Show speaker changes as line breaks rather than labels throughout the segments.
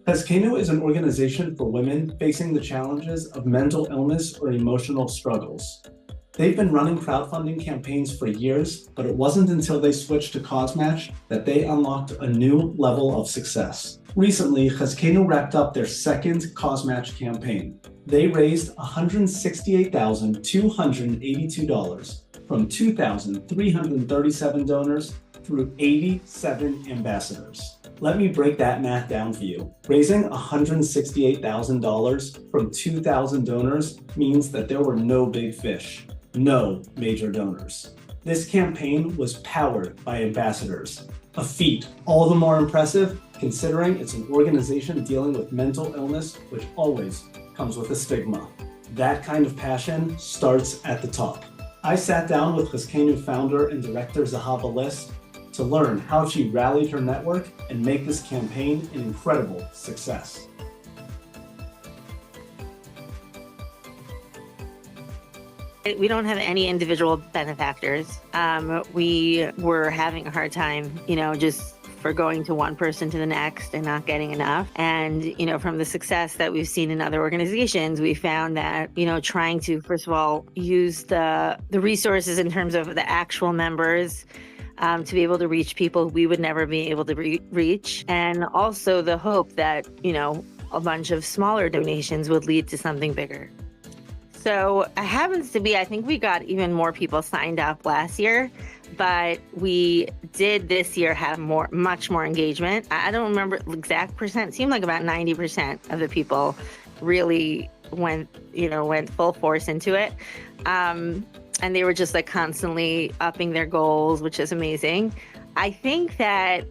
Chazkeinu is an organization for women facing the challenges of mental illness or emotional struggles. They've been running crowdfunding campaigns for years, but it wasn't until they switched to CauseMatch that they unlocked a new level of success. Recently, Chazkeinu wrapped up their second CauseMatch campaign. They raised $168,282 from 2,337 donors through 87 ambassadors. Let me break that math down for you. Raising $168,000 from 2,000 donors means that there were no big fish, no major donors. This campaign was powered by ambassadors, a feat all the more impressive considering it's an organization dealing with mental illness, which always comes with a stigma. That kind of passion starts at the top. I sat down with Chazkeinu founder and director Zahava List to learn how she rallied her network and make this campaign an incredible success.
We don't have any individual benefactors. We were having a hard time, just for going to one person to the next and not getting enough. And, from the success that we've seen in other organizations, we found that, trying to, first of all, use the resources in terms of the actual members to be able to reach people we would never be able to reach. And also the hope that, a bunch of smaller donations would lead to something bigger. So it happens to be, I think we got even more people signed up last year, but we did this year have much more engagement. I don't remember the exact percent. It seemed like about 90% of the people really went full force into it. And they were just like constantly upping their goals, which is amazing. I think that,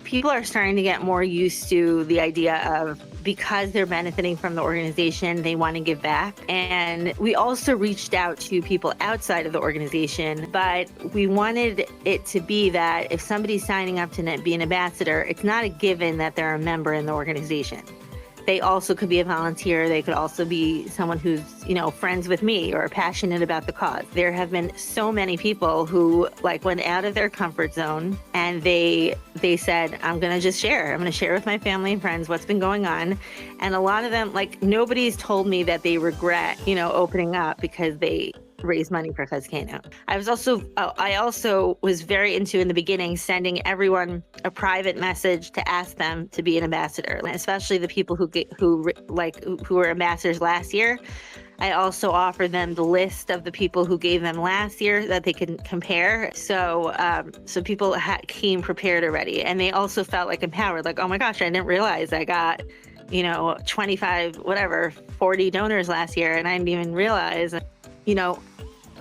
people are starting to get more used to the idea of, because they're benefiting from the organization, they want to give back. And we also reached out to people outside of the organization, but we wanted it to be that if somebody's signing up to be an ambassador, it's not a given that they're a member in the organization. They also could be a volunteer. They could also be someone who's, friends with me or passionate about the cause. There have been so many people who went out of their comfort zone and they said, I'm going to just share. I'm going to share with my family and friends what's been going on. And a lot of them, nobody's told me that they regret, opening up because they raise money for Chazkeinu. I also was very into, in the beginning, sending everyone a private message to ask them to be an ambassador, especially the people who were ambassadors last year. I also offered them the list of the people who gave them last year that they can compare. So people came prepared already, and they also felt empowered. Oh my gosh, I didn't realize I got 25, 40 donors last year, and I didn't even realize.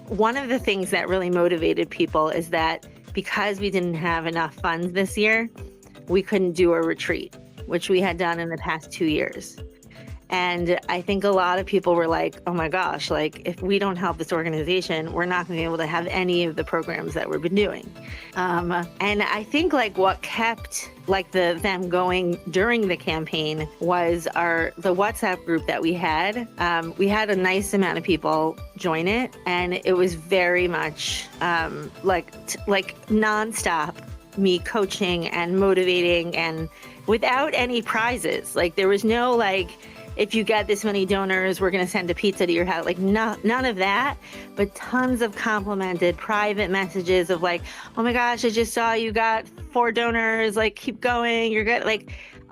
One of the things that really motivated people is that because we didn't have enough funds this year, we couldn't do a retreat, which we had done in the past 2 years. And I think a lot of people were like, oh my gosh, if we don't help this organization, we're not going to be able to have any of the programs that we've been doing. And I think what kept them going during the campaign was the WhatsApp group that we had. We had a nice amount of people join it, and it was very much nonstop me coaching and motivating, and without any prizes. There was no if you get this many donors, we're going to send a pizza to your house. None of that, but tons of complimented private messages of oh my gosh, I just saw you got 4 donors, keep going, you're good.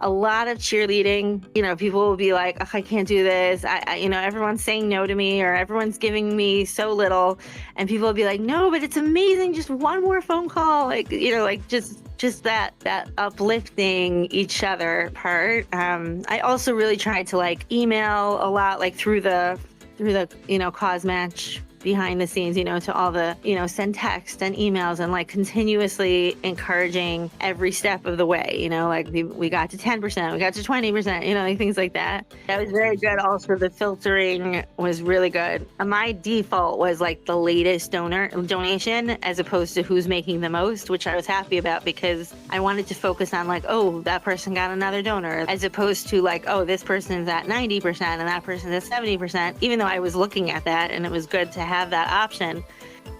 A lot of cheerleading. People will be like, oh, I can't do this. Everyone's saying no to me, or everyone's giving me so little. And people will be like, no, but it's amazing. Just one more phone call. Just that uplifting each other part. I also really tried to email a lot, through the CauseMatch behind the scenes, to all the, send text and emails and continuously encouraging every step of the way, we got to 10%, we got to 20%, things like that. That was very good. Also, the filtering was really good. My default was the latest donation as opposed to who's making the most, which I was happy about because I wanted to focus on oh, that person got another donor, as opposed to oh, this person's at 90% and that person's at 70%, even though I was looking at that and it was good to have that option.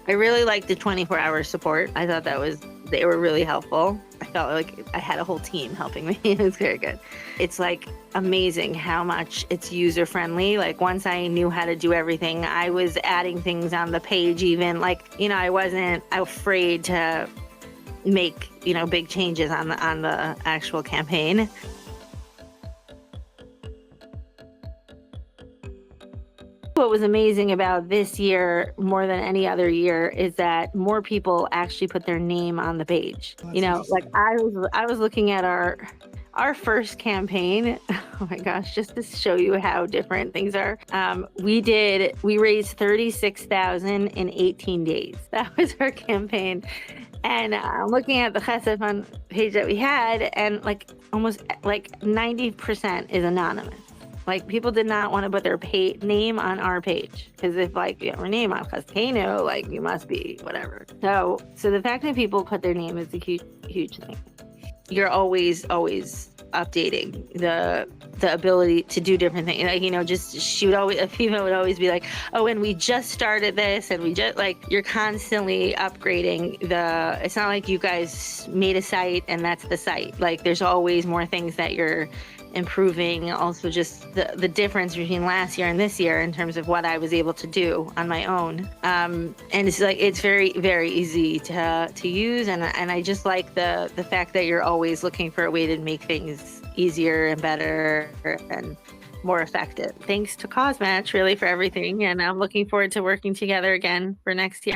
I really liked the 24-hour support. I thought that was They were really helpful. I felt like I had a whole team helping me. It was very good. It's like amazing how much it's user friendly. Like once I knew how to do everything, I was adding things on the page even. Like, I wasn't afraid to make, big changes on the actual campaign. What was amazing about this year more than any other year is that more people actually put their name on the page. Like I was looking at our first campaign. Oh my gosh, just to show you how different things are. We raised $36,000 in 18 days. That was our campaign. And I'm looking at the Chesed Fund page that we had, and almost 90% is anonymous. Like people did not want to put their name on our page because if you have your name on Chazkeinu, you must be whatever. So the fact that people put their name is a huge, huge thing. You're always updating the ability to do different things. FIFA would always be like, oh, and we just started this, and we just you're constantly upgrading it's not like you guys made a site and that's the site. There's always more things that you're improving. Also just the difference between last year and this year in terms of what I was able to do on my own. And it's very, very easy to use. And I just like the fact that you're always looking for a way to make things easier and better and more effective. Thanks to CauseMatch really for everything. And I'm looking forward to working together again for next year.